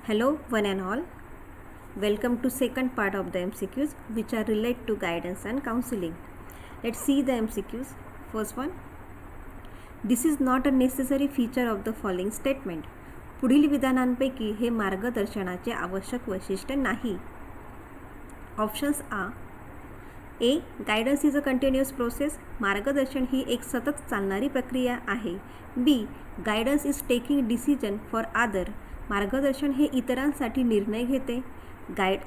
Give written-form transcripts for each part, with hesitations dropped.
Hello one and all. Welcome to second part of the MCQs which are related to guidance and counseling. Let's see the MCQs. First one. This is not a necessary feature of the following statement. पुढील विधानांपैकी हे मार्गदर्शनाचे आवश्यक वैशिष्ट्य नाही. Options are. A. Guidance is a continuous process. मार्गदर्शन ही एक सतत चालणारी प्रक्रिया आहे. B. Guidance is taking decision for other. मार्गदर्शन हे इतरांसाठी निर्णय घेते.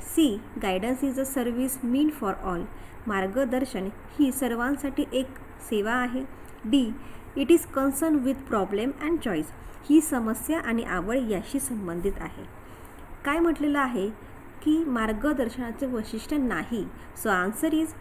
C. Guidance is a service mean for all. मार्गदर्शन ही सर्वांसाठी एक सेवा आहे. D. It is concern with problem and choice. ही समस्या आणि आवड याशी संबंधित आहे. काय म्हटलेलं आहे की मार्गदर्शनाचे वैशिष्ट्य नाही. So answer is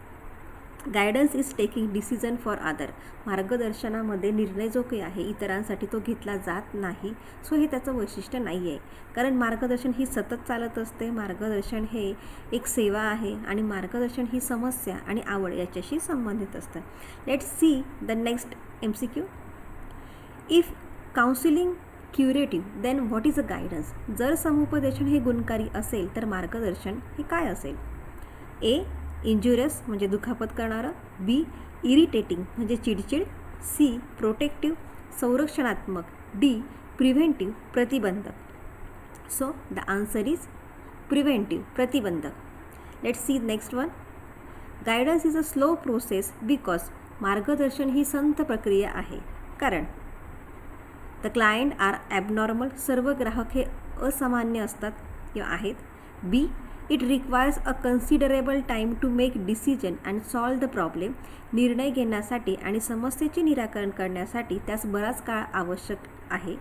guidance is taking decision for other. मार्गदर्शनामध्ये निर्णय जो काही आहे इतरांसाठी तो घेतला जात नाही. सो हे त्याचं वैशिष्ट्य नाही आहे. कारण मार्गदर्शन ही सतत चालत असते. मार्गदर्शन हे एक सेवा आहे आणि मार्गदर्शन ही समस्या आणि आवड याच्याशी संबंधित असतं. Let's see the next MCQ. If counselling curative then what is a guidance. जर समुपदेशन हे गुणकारी असेल तर मार्गदर्शन हे काय असेल. ए. इंजुरियस म्हणजे दुखापत करणारं. बी. इरिटेटिंग म्हणजे चिडचिड. सी. प्रोटेक्टिव्ह संरक्षणात्मक. डी. प्रिव्हेंटिव्ह प्रतिबंधक. So the answer is preventive प्रतिबंधक. Let's see next one. Guidance is a slow process because. मार्गदर्शन ही संथ प्रक्रिया आहे कारण द क्लायंट आर ॲबनॉर्मल. सर्व ग्राहक हे असामान्य असतात किंवा आहेत. B. It requires a considerable time to make decision and solve the problem. निर्णय घेण्यासाठी आणि समस्येचे निराकरण करण्यासाठी त्यास बराच काळ आवश्यक आहे.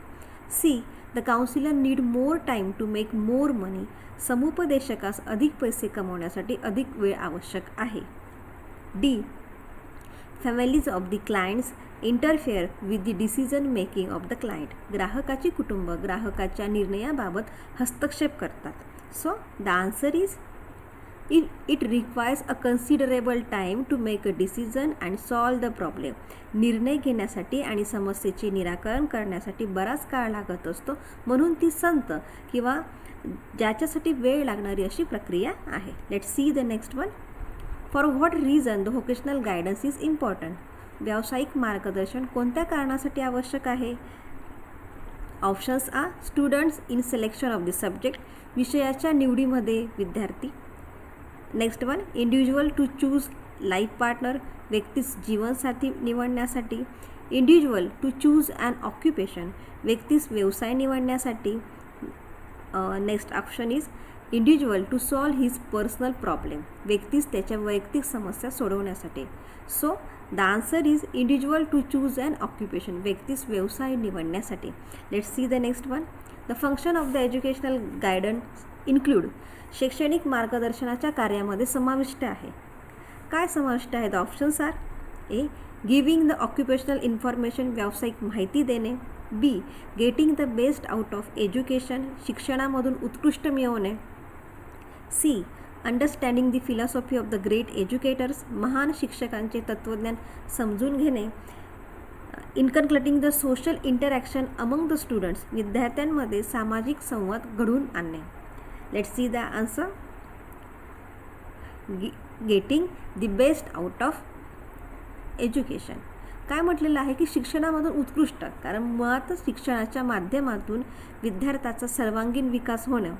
C. The counsellor need more time to make more money. समुपदेशकास अधिक पैसे कमवण्यासाठी अधिक वेळ आवश्यक आहे. D. Families of the clients interfere with the decision making of the client. ग्राहकाची कुटुंब ग्राहकाच्या निर्णयाबाबत हस्तक्षेप करतात. So the answer is it requires a considerable time to make a decision and solve the problem. निर्णय घेण्यासाठी आणि समस्येचे निराकरण करण्यासाठी बराच काळ लागत असतो. म्हणून ती संत किंवा ज्याच्यासाठी वेळ लागणारी अशी प्रक्रिया आहे. Let's see the next one. For what reason the vocational guidance is important. व्यावसायिक मार्गदर्शन कोणत्या कारणासाठी आवश्यक आहे. Options are. Students in selection of the subject. विषयाच्या निवडीमध्ये विद्यार्थी. Next one. Individual to choose life partner. व्यक्तीस जीवनसाथी निवडण्यासाठी. Individual to choose an occupation. व्यक्तीस व्यवसाय निवडण्यासाठी. Next option is individual to solve his personal problem. व्यक्तीस त्याच्या वैयक्तिक समस्या सोडवण्यासाठी. So the answer is individual to choose an occupation. व्यक्तीस व्यवसाय निवडण्यासाठी. Let's see the next one. The function of the educational guidance include. शैक्षणिक मार्गदर्शनाच्या कार्यामध्ये समाविष्ट आहे. काय समाविष्ट आहे. The options are. A. Giving the occupational information. व्यावसायिक माहिती देणे. B. Getting the best out of education. शिक्षणामधून उत्कृष्ट मिळवणे. C. Understanding the philosophy of the great educators. महान शिक्षकांचे तत्त्वज्ञान समजून घेणे. Inculcating the social interaction among the students. विद्यार्थ्यांमध्ये सामाजिक संवाद घडवून आणणे. Let's see the answer. Getting the best out of education. काय म्हटलेलं आहे की शिक्षणामधून उत्कृष्ट. कारण मुळातच शिक्षणाच्या माध्यमातून विद्यार्थ्याचा सर्वांगीण विकास होणं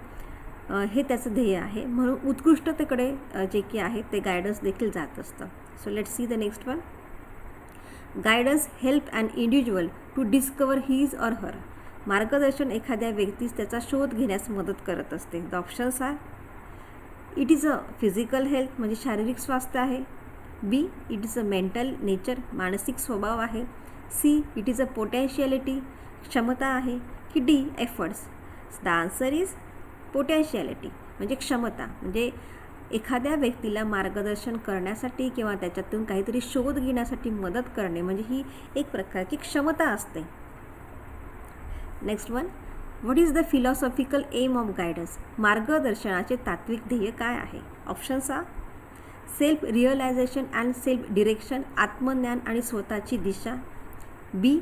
हे त्याचं ध्येय आहे. म्हणून उत्कृष्टतेकडे जे की आहे ते गायडन्स देखील जात असतं. So let's see the next one. Guidance help an individual to discover his or her. मार्गदर्शन एखाद्या व्यक्तीस त्याचा शोध घेण्यास मदत करत असते. The options are. It is a physical health म्हणजे शारीरिक स्वास्थ्य आहे. B. It is a mental nature मानसिक स्वभाव आहे. C. It is a potentiality क्षमता आहे. की D. Efforts. The answer is potentiality म्हणजे क्षमता. म्हणजे एखाद्या व्यक्तीला मार्गदर्शन करण्यासाठी किंवा त्याच्यातून काहीतरी शोध घेण्यासाठी मदत करणे म्हणजे ही एक प्रकारची क्षमता असते. Next one. What is the philosophical aim of guidance. मार्गदर्शनाचे तात्विक ध्येय काय आहे. Options are. Self realisation and self direction. आत्मज्ञान आणि स्वतःची दिशा. B.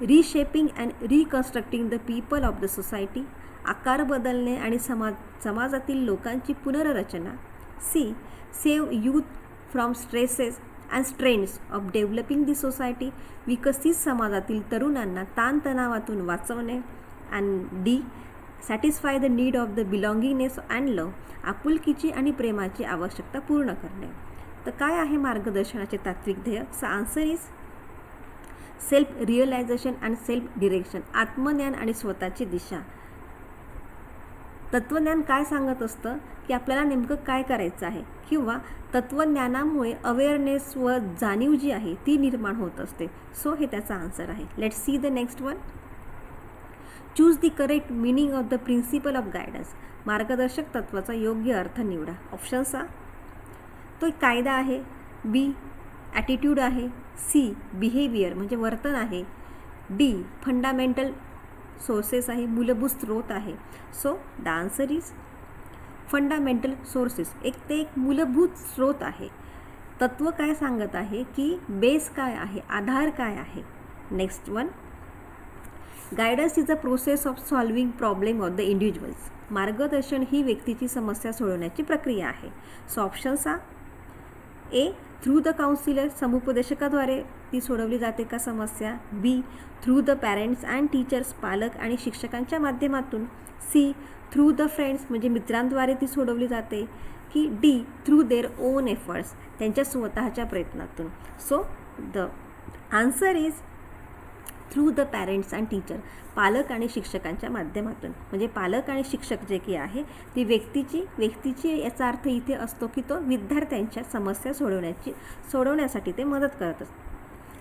Reshaping and reconstructing the people of the society. आकार बदलणे आणि समाजातील लोकांची पुनर्रचना. C. Save youth from stresses and strains of developing the society. विकसित समाजातील तरुणांना ताणतणावातून वाचवणे. And D. Satisfy the need of the belongingness and लव. आपुलकीची आणि प्रेमाची आवश्यकता पूर्ण करणे. तर काय आहे मार्गदर्शनाचे तात्विक ध्येय? So answer is self realisation and self direction. आत्मज्ञान आणि स्वतःची दिशा. तत्त्वज्ञान काय सांगत असतं की आपल्याला नेमकं काय करायचं आहे, किंवा तत्त्वज्ञानामुळे अवेअरनेस व जाणीव जी आहे ती निर्माण होत असते. सो हे त्याचा आन्सर आहे. Let's see the next one. Choose the correct meaning of the principle of guidance. मार्गदर्शक तत्वाचा योग्य अर्थ निवडा. Options A. तो एक कायदा आहे. बी. ॲटिट्यूड आहे. सी. बिहेवियर म्हणजे वर्तन आहे. डी. फंडामेंटल सोर्सेस आहे, मूलभूत स्रोत आहे. So the answer is fundamental sources. ते एक मूलभूत स्रोत आहे. तत्व काय सांगत आहे की बेस काय आहे, आधार काय आहे. Next one. Guidance is a process of solving problem of the individuals. मार्गदर्शन ही व्यक्तीची समस्या सोडवण्याची प्रक्रिया आहे. So options are. A. Through the counsellor. समुपदेशकाद्वारे ती सोडवली जाते का समस्या. B. Through the parents and teachers. पालक आणि शिक्षकांच्या माध्यमातून. सी. थ्रू द फ्रेंड्स म्हणजे मित्रांद्वारे ती सोडवली जाते. की D. Through their own efforts त्यांच्या स्वतःच्या प्रयत्नातून. So the answer is through the parents and teacher. पालक आणि शिक्षकांच्या माध्यमातून. म्हणजे पालक आणि शिक्षक जे की आहे ती व्यक्तीची याचा अर्थ इथे असतो की तो विद्यार्थ्यांच्या समस्या सोडवण्यासाठी ते मदत करत असतो.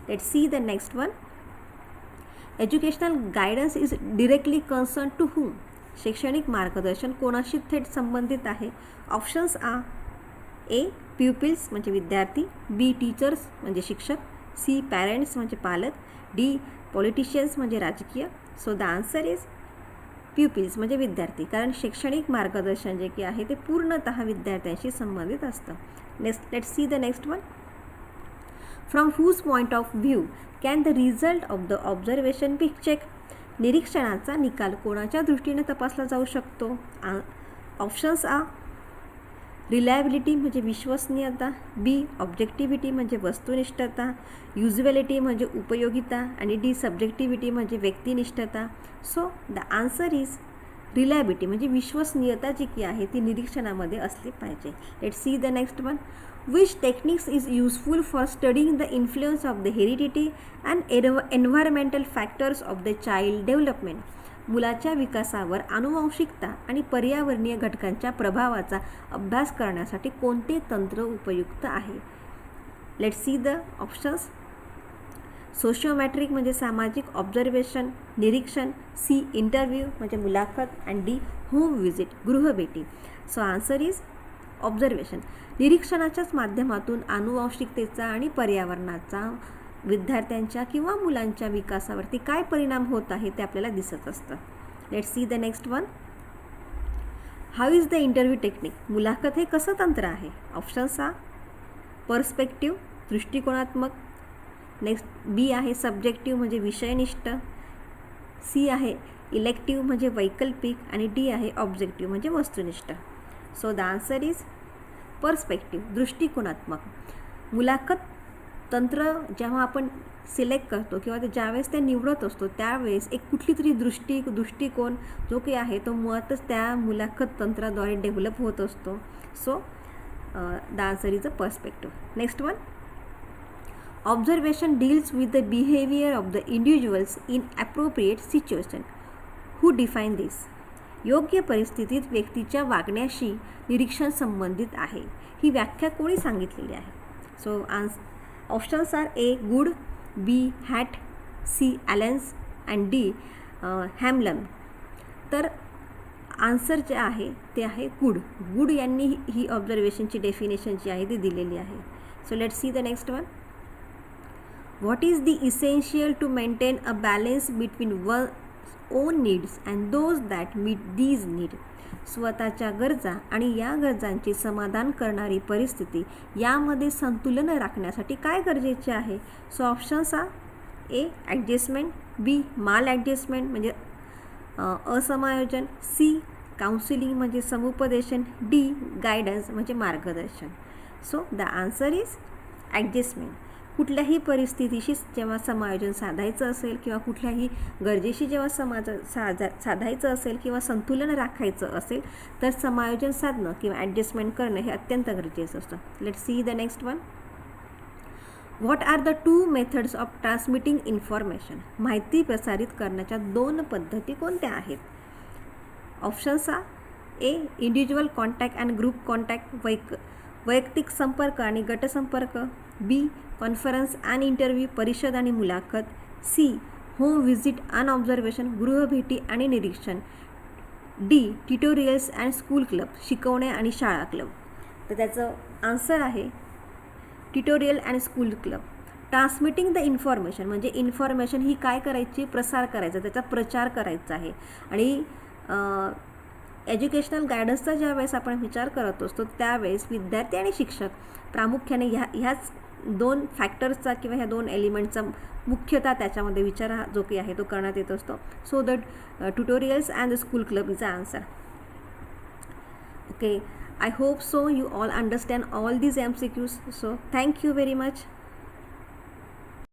Let's see the next one. Educational guidance is directly concern to whom. शैक्षणिक मार्गदर्शन कोणाशी थेट संबंधित आहे. Options are. ए. प्युपिल्स म्हणजे विद्यार्थी. बी. टीचर्स म्हणजे शिक्षक. सी. पॅरेंट्स म्हणजे पालक. डी. पॉलिटिशियन्स म्हणजे राजकीय. सो द आन्सर इज प्युपिल्स म्हणजे विद्यार्थी, कारण शैक्षणिक मार्गदर्शन जे की आहे ते पूर्णतः विद्यार्थ्यांशी संबंधित असतं. Let's see the next one. From whose point of view can the result of the observation be check. निरीक्षणाचा निकाल कोणाच्या दृष्टीने तपासला जाऊ शकतो. ऑप्शन्स आ. रिलायबिलिटी म्हणजे विश्वसनीयता. बी. ऑब्जेक्टिव्हिटी म्हणजे वस्तुनिष्ठता. युजबिलिटी म्हणजे उपयोगिता. आणि डी. सब्जेक्टिव्हिटी म्हणजे व्यक्तिनिष्ठता. So the answer is reliability म्हणजे विश्वसनीयता जी की आहे ती निरीक्षणामध्ये असली पाहिजे. Let's see the next one. Which techniques is useful for studying the influence of the heredity and environmental factors of the child development. मुलाच्या विकासावर आनुवंशिकता आणि पर्यावरणीय घटकांच्या प्रभावाचा अभ्यास करण्यासाठी कोणते तंत्र उपयुक्त आहे. Let's see the options. Sociometric म्हणजे सामाजिक ऑब्झर्वेशन निरीक्षण. सी. इंटरव्ह्यू म्हणजे मुलाखत. And D. होम व्हिजिट गृहभेटी. So answer is observation. निरीक्षणाच्याच माध्यमातून आनुवंशिकतेचा आणि पर्यावरणाचा विद्यार्थ्यांच्या किंवा मुलांच्या विकासावरती काय परिणाम होत आहे ते आपल्याला दिसत असतं. Let's see the next one. How is the interview technique. मुलाखत हे कसं तंत्र आहे. ऑप्शन्स आ. पर्स्पेक्टिव्ह दृष्टिकोनात्मक. नेक्स्ट बी आहे सब्जेक्टिव्ह म्हणजे विषयनिष्ठ. सी आहे इलेक्टिव्ह म्हणजे वैकल्पिक. आणि डी आहे ऑब्जेक्टिव्ह म्हणजे वस्तुनिष्ठ. So the answer is perspective दृष्टिकोनात्मक. मुलाखत तंत्र जेव्हा आपण सिलेक्ट करतो किंवा ते ज्यावेळेस ते निवडत असतो त्यावेळेस एक कुठली तरी दृष्टिकोन जो काही आहे तो मुळातच त्या मुलाखत तंत्राद्वारे डेव्हलप होत असतो. So the answer is a perspective. Next one. Observation deals with the behaviour of the individuals in appropriate situation. Who define this. योग्य परिस्थितीत व्यक्तीच्या वागण्याशी निरीक्षण संबंधित आहे. ही व्याख्या कोणी सांगितलेली आहे. So options are. A. Good. B. Hatt. C. Allens. And D. Hamlin. तर आन्सर जे आहे ते आहे गुड यांनी ही ऑब्झर्वेशनची डेफिनेशन जी आहे ती दिलेली आहे. So let's see the next one. What is the essential to maintain a balance between one own needs and those that meet these need. स्वतःच्या गरजा आणि या गरजांचे समाधान करणारी परिस्थिती यामध्ये संतुलन राखण्यासाठी काय गरजेचे आहे. So options are. A. Adjustment. बी. माल ॲडजस्टमेंट म्हणजे असमायोजन, सी काउन्सिलिंग म्हणजे समुपदेशन, डी गायडन्स म्हणजे मार्गदर्शन. So the answer is adjustment. कुठल्याही परिस्थितीशी जेव्हा समायोजन साधायचं असेल किंवा कुठल्याही गरजेशी जेव्हा साधायचं असेल किंवा संतुलन राखायचं असेल तर समायोजन साधणं किंवा ॲडजस्टमेंट करणं हे अत्यंत गरजेचं असतं. Let see the next one. What are the 2 methods of transmitting information. माहिती प्रसारित करण्याच्या 2 पद्धती कोणत्या आहेत? Options are A individual contact and group contact वैयक्तिक संपर्क आणि गटसंपर्क, बी कॉन्फरन्स अँड इंटरव्ह्यू परिषद आणि मुलाखत, C home visit and observation गृहभेटी आणि निरीक्षण, D tutorials and school club शिकवणे आणि शाळा क्लब. तर त्याचं आन्सर आहे tutorial and school club. Transmitting the information म्हणजे इन्फॉर्मेशन ही काय करायची, प्रसार करायचा, त्याचा प्रचार करायचा आहे. आणि एज्युकेशनल गायडन्सचा ज्यावेळेस आपण विचार करत असतो त्यावेळेस विद्यार्थी आणि शिक्षक प्रामुख्याने ह्याच 2 फॅक्टर्सचा किंवा ह्या 2 एलिमेंटचा मुख्यतः त्याच्यामध्ये विचार जो काही आहे तो करण्यात येत असतो. So the tutorials and the school club is the answer. Okay, I hope so you all understand all these MCQs. So thank you very much.